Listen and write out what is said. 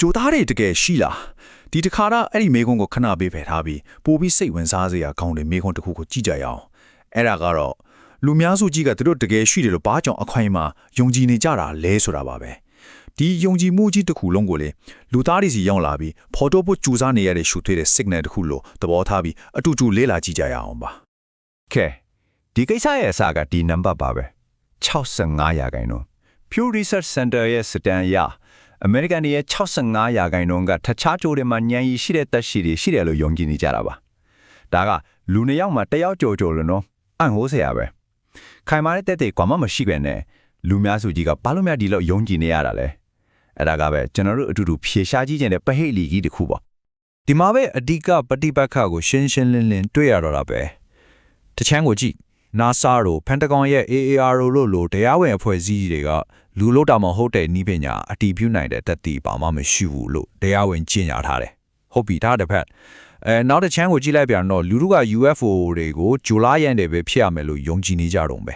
ကြိုသားတွေတကယ်ရှိလားဒီတစ်ခါတော့အဲ့ဒီမေခွန်းကိုခဏပေးဖယ်ထားပြီးပိုပြီးစိတ်ဝင်စားစရာကောင်းတဲ့မေခွန်းတစ်ခုကိုကြည့်ကြရအောင်အဲ့ဒါကတော့လူများစုကြီးကသူတို့တကယ်ရှိတယ်လို့ဘာကြောင့်အခွင့်အမှာယုံကြည်နေကြတာလဲဆိုတာပါပဲဒီယုံကြည်မှုကြီးတစ်ခုလုံးကိုလေလူသားတွေစီရောက်လာပြီးဖော်ထုတ်ဖို့ကြိုးစားနေရတဲ့ရှုထွေးတဲ့ signal တစ်ခုလို့သဘောထားပြီးအတူတူလေ့လာကြည့်ကြရအောင်ပါ ကဲဒီကိစ္စရဲ့အစကဒီနံပါတ်ပါပဲ65ရာခိုင်နှုန်း Pew Research Center ရဲ့စတန်ရအမေရိကန်ရဲ့65ရာခိုင်နှုန်းကတခြားကြိုးတွေမှာညံရီရှိတဲ့တက်ရှိတွေရှိတယ်လို့ယုံကြည်နေကြတာပါဒါကလူနှစ်ယောက်မှာတစ်ယောက်ကြိုလို့နော်အံ့ဟိုးစရာပဲခိုင်မာတဲ့တက်တဲ့ကွာမှမရှိပဲနဲ့လူများစုကြီးကဘာလို့များဒီလောက်ယုံကြည်နေရတာလဲအဲ့ဒါကပဲကျွန်တော်တို့အတူတူဖြေရှားကြည့်ခြင်းတဲ့ပဟိလီကြီးတစ်ခုပေါ့ ဒီမှာပဲအဓိကပฏิပတ်ခကိုရှင်းရှင်းလင်းလင်းတွေ့ရတော့တာပဲတချမ်းကိုကြည့် NASA တို့ Pentagon ရဲ့ AAR တို့လိုတရားဝင်အဖွဲ့အစည်းတွေကလူလို့တာမဟုတ်တဲ့ဤပညာအတည်ပြုနိုင်တဲ့တက်တီပါမှမရှိဘူးလို့တရားဝင်ကျင့်ညာထားတယ်ဟုတ်ပြီဒါတစ်ဖက်နောက်တစ်ချမ်းကိုကြည့်လိုက်ပြန်တော့လူတို့က UFO တွေကိုဂျူလာရန်တွေပဲဖြစ်ရမယ်လို့ယုံကြည်နေကြတော့ပဲ